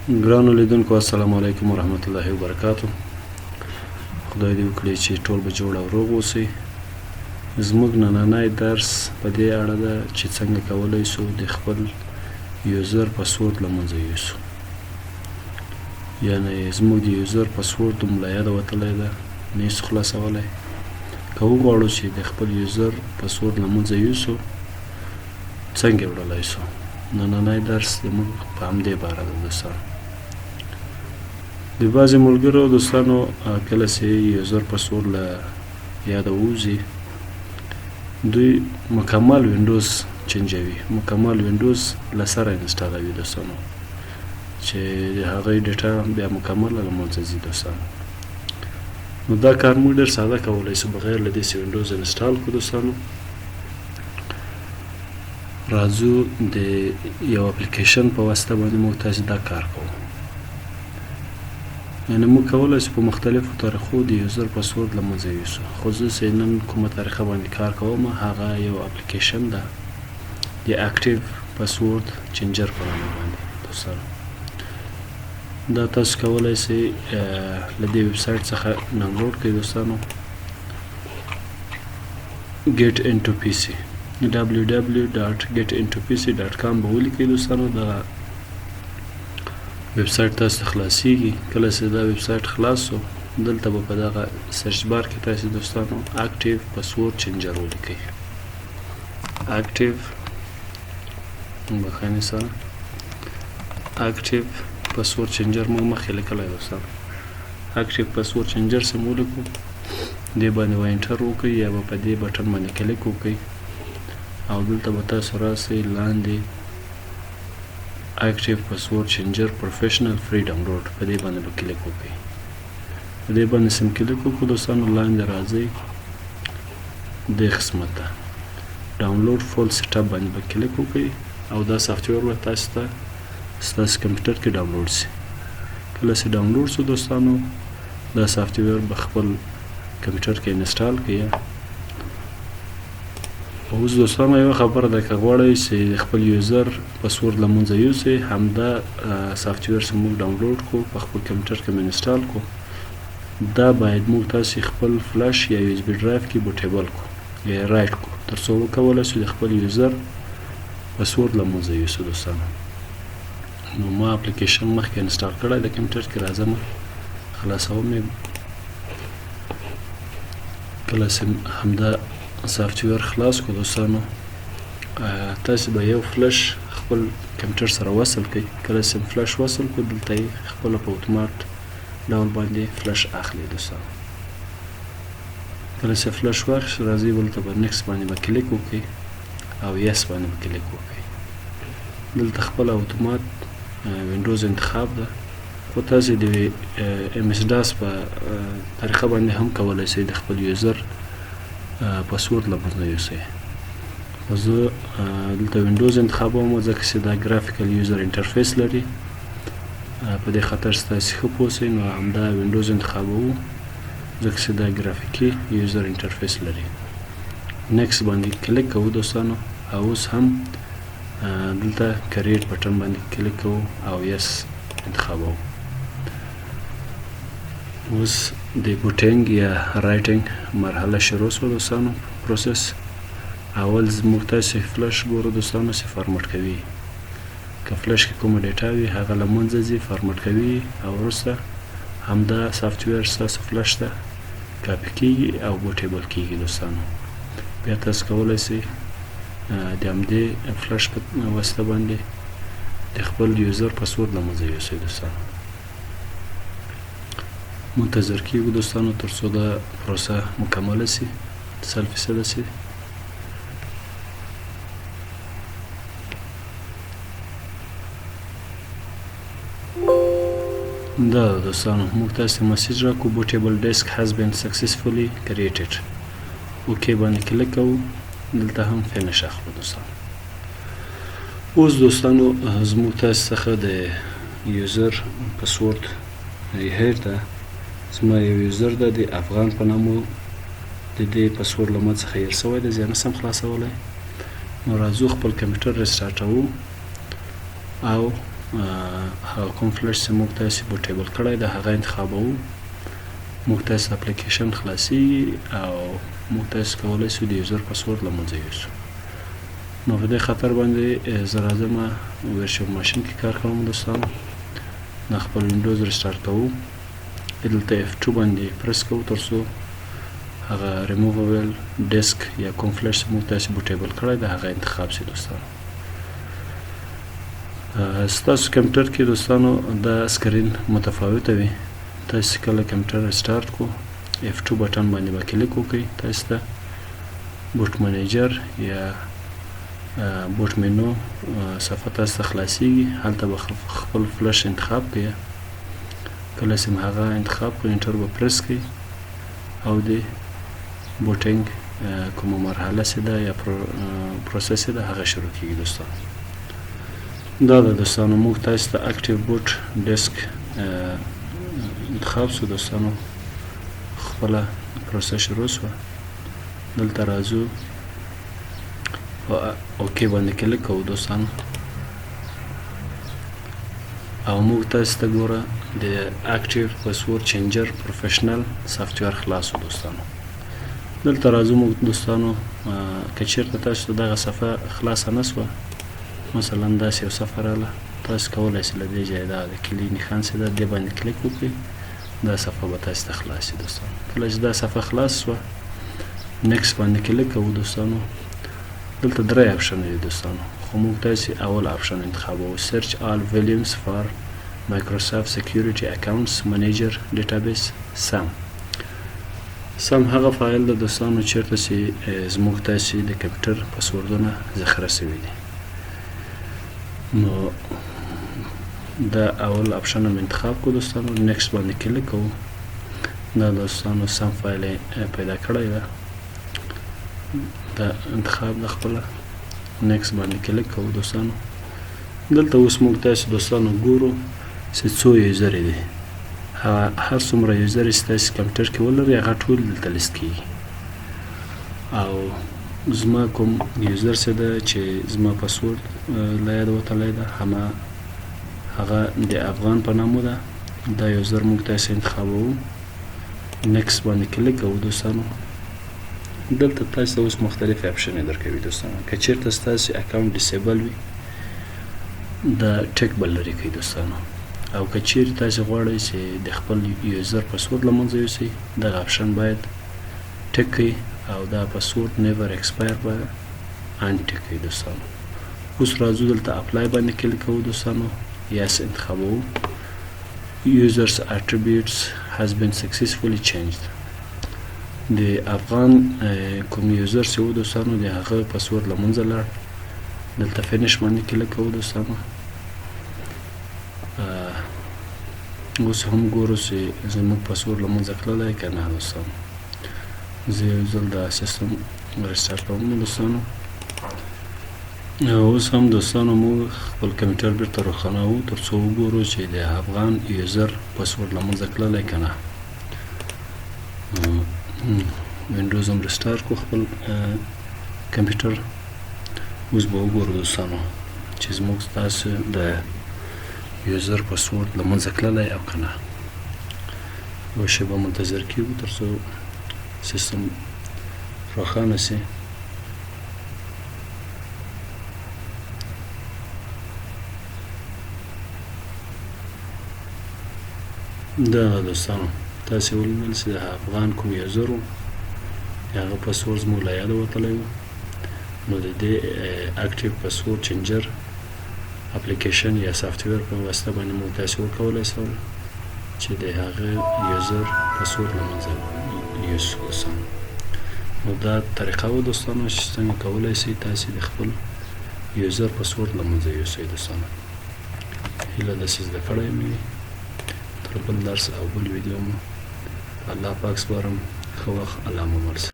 ګرانو لیدونکو السلام علیکم ورحمت الله وبرکاتو. خدای دې وکړي چې ټول به جوړ او روغ اوسئ. زموږ نننی درس په دې اړه ده چې څنګه کولی شو د خپل یوزر پاسورډ له منځه یوسو. یعنې زموږ د یوزر پاسورډ دومره یاده وتلی ده نه یې خلاصولی. که وغواړو چې د خپل یوزر پاسورډ له منځه یوسو څنګه وړلی شو. نننی درس زموږ په همدې باره ده دوستان. د بعضې ملګرو دوستانو کله چې یوزر پاسورډ له یاده ووځي دوی مکمل وینډوز چینجوي، مکمل وینډوز له سره انسټالوي دوستانو، چې د هغې ډیټا بیا مکمله له منځه ځي دوستانو. نو دا کار موږ ډېر ساده کولی شو بغیر له دې چې وینډوز انسټال کړو دوستانو. راځو د یو اپلیکیشن په واسطه باندې موږ تاسې دا کار کوو. یعنې موږ کولی شو په مختلفو طریقو د یوزر پاسورډ له منځه یوسو، خو زه چې نن کومه طریقه باندې کار کوم هغه یو اپلیکیشن ده د اکتیف پاسورډ چینجر په نامه باندې دوستانو. دا تاسو کولی شئ له دې ویب سایټ څخه ډاونلوډ کړئ دوستانو. get into pc www.getintopc.com به ولیکئ دوستانو. دا ویب سایټ تاسو ته خلاصیږي. کله چې دا ویب سایټ خلاص شو دلته به په دغه سرچ بار کې تاسو دوستانو اکتیف پاسورډ چینجر ولیکئ. اکتیف بخښنې سره اکتیف پاسورډ چینجر موږ مخکې لیکلی دوستانو. اکتیف پاسورډ چینجر سم ولیکو، دې باندې به انټر وکړئ یا به په دې بټن باندې کلیک وکړئ او دلته به تاسو راسئ لاندې اکتیف پاسورډ چینجر پروفیشنل فری ډاونلوډ په دې باندې به کلیک وکړئ. په دې باندې سم کلیک وکړو دوستانو، لاندې راځئ دې قسمت ته ډاونلوډ فول سیټ اپ باندې به کلیک وکړئ او دا سافټویر به تاسو ته ستاسو کمپیوټر کې ډاونلوډ شي. کله چې ډاونلوډ شو دوستانو دا سافټویر به خپل کمپیوټر کې انسټال کړئ. اوس دوستانو یو خبره ده، که غواړئ چې خپل یوزر پاسورډ له منځه یوسئ همدا سافټویر چې موږ ډاونلوډ کړو په خپل کمپیوټر کې مو انسټال کړو دا باید موږ تاسې خپل فلش یا یو ایس بي ډرایو کې بوټیبل کړو یا رایټ کړو ترڅو وکولی شو د خپل یوزر پاسورډ له منځه یوسو دوستانو. نو ما اپلیکیشن مخکې انسټال کړی د کمپیوټر کې، راځم خلاصوم یې. کله چې همدا سافټویر خلاص کړو دوستانو تاسې به یو فلش خپل کمپیوټر سره وصل کړئ. کله چې فلش وصل کړو دلته یې خپله په اتومات ډول باندې فلش اخلي دوستانو. کله چې فلش واخیست راځئ دلته به نیکس باندې به کلیک وکړئ او یس باندې به کلیک وکړئ. دلته خپله اتومات وینډوز انتخاب ده، خو تاسې د ام اس ډاس په طریقه باندې هم کولی شئ د خپل یوزر پاسورډ له منځه یوسئ. خو زه دلته وینډوز انتخابوم ځکه چې دا ګرافیکل یوزر انټرفیس لري. په دې خاطر چې تاسې ښه پوه شئ نو همدا وینډوز انتخابوو ځکه چې دا ګرافیکي یوزر انټرفیس لري. نیکس باندې کلیک کوو دوستانو او اوس هم دلته کریټ بټن باندې کلیک کوو او یس انتخابوو. اوس د بوټینګ یا رایټینګ مرحله شروع شوه دوستانو پروسس. اول موږ تاسې فلش ګورو دوستانو چې فارمټ کوي. که فلش کې کومه ډیټا وي هغه له منځه ځي فارمټ کوي او وروسته همدا سافټویر ستاسو فلش ته کاپي کیږي او بوټیبل کیږي دوستانو. بیا تاسو کولی شئ د همدې فلش په واسطه باندې د خپل یوزر پاسورډ له منځه یوسئ دوستانو. منتظر کیږو دوستانو ترڅو دا پروسه مکمله شي 100% شي. دا دوستانو موږ تاسې ته مسیج راکړو بوټیبل ډیسک هاز بین سکسسفولي کریټډ. اوکې باندې کلیک کوو، دلته هم فینش اخلو دوستانو. اوس دوستانو زموږ تاسې څخه د یوزر پاسورډ هیر ده. زما یو یوزر ده د افغان په نامو، د دې پاسورډ له ما څخه هیر شوی ده، زه یې نشم خلاصولی. نو راځو خپل کمپیوټر ریسټارټوو او هغه کوم فلش چې موږ تاسې بوټیبل کړی د هغه انتخابوو موږ تاسې اپلیکیشن خلاصیږي او موږ تاسې کولی شو د یوزر پاسورډ له منځه یوسو نو په دې خاطر باندې زه راځم ورشپ ماشین کې کار کوم دوستانو د خپل وینډوز ریسټارټ کوو دلته F2 باندې پرس کوو ترڅو هغه ریمووبل ډیسک یا کوم فلش موږ تاسې بوټیبل کړی د هغه انتخاب شي دوستانو ستاسو کمپیوټر کې دوستانو دا سکرین متفاوته وي تاسې کله کمپیوټر ریسټارټ کو F2 بټن باندې به کلیک وکړئ تاسې ته بوټ منیجر یا بوټ منو صفحه تاسو ته خلاصیږي هلته به خپل فلش انتخاب کړئ کله چې هغه انتخاب کړئ انټر به پرس کړئ او د بوټینګ کومه مرحله چې ده یا پروسس چې ده هغه شروع کیږي دوستانو دا د دوستانو موږ تاسو ته اکتیف بوټ ډیسک انتخاب شو دوستانو خپله پروسس شروع شوه دلته راځو اوکې باندې کلیک کوو دوستانو او موږ تاسو ته ګوره د اکتیف پاسورډ چینجر پروفیشنل سافټویر خلاصو دوستانو دلته راځو موږ دوستانو که چیرته تاسو ته دغه صفحه خلاصه نه شوه مثلا داسې یو صفحه راغله تاسو کولی شئ له دې ځایه دا د کلي نښان چې ده دې باندې کلیک وکړئ دا صفحه به تاسو ته خلاص شي دوستانو کله چې دا صفحه خلاص شوه نیکس باندې کلیک کوو دوستانو دلته درې اپشنونه دي دوستانو خو موږ تاسې اول اپشن انتخابوو سرچ آل ولیومز فار مایکروسافت سیکیورټي اکاونټس منیجر ډیټابیس سم هغه فایل ده دوستانو چیرته چې زموږ تاسې د کمپیوټر پاسوردونه ذخیره شوي دي نو دا اول اپشن هم انتخاب کو دوستانو نیکس باندې کلیک کوو دا دوستانو سم فایل پیدا کړی ده دا انتخاب د خپله نیکس باندې کلیک کوو دوستانو دلته اوس موږ تاسې دوستانو ګورو چې څو یوزرې دي هر څومره یوزرې چې تاسې کمپیوټر کې ولرئ هغه ټول دلته لیست کیږي او زما کوم یوزر چې ده چې زما پاسورډ له یاده وتلی ده هغه د افغان په نامو ده دا یوزر موږ تاسې انتخابوو نیکس باندې کلیک کوو دوستانو دلته تاسو ته اوس مختلف اپشنې درکوي دوستانو که چیرته ستاسې اکاونټ ډیسیبل وي دا ټیک به لرې کوي دوستانو او که چیرې تاسې غواړئ چې د خپل یوزر پاسورډ له منځه یوسئ دغه اپشن باید ټیک کړئ او دا پاسورډ نیور ایکسپایر به ان ټیک کړئ دوستانو اوس راځو دلته اپلای باندې کلیک کوو دوستانو یس انتخابوو یوزرز اټریبیوټس has been successfully changed د افغان کوم یوزر چې و دوستانو د هغه پاسورډ له منځه لاړ دلته فینش باندې کلیک کوو دوستانو اوس هم ګورو چې زموږ پاسورډ له منځه تللی که نه دوستانو زه یو ځل دا سیستم ریسټارټ کوم دوستانو اوس هم دوستانو موږ خپل کمپیوټر بیرته روښانوو ترڅو وګورو چې د افغان یوزر پاسورډ له منځه تللی که نه وینډوز هم ریسټارټ کو خپل کمپیوټر اوس به وګورو دوستانو چې زموږ ستاسو د یوزر پاسورډ له منځه تللی او که نه یوه شیبه منتظر کیږو ترڅو سیستم روښانه سي دا دوستانو تاسې ولیدل چې د افغان کوم یوزر و هغه پاسورډ زموږ له یاده وتلی و نو د دې اکتیف پاسورډ چینجر اپلیکیشن یا سافټویر په واسطه باندې موږ تاسې وکولی شول چې د هغه یوزر پاسورډ له منځه یوسو دوستانو نو دا طریقه و دوستانو چې څنګه کولی شئ تاسې د خپل یوزر پاسورډ له منځه یوسئ دوستانو هیله داسې زده کړی مې بل درس او بل ویډیو مو الله پاک سپارم ښه وخت الله مو مرسته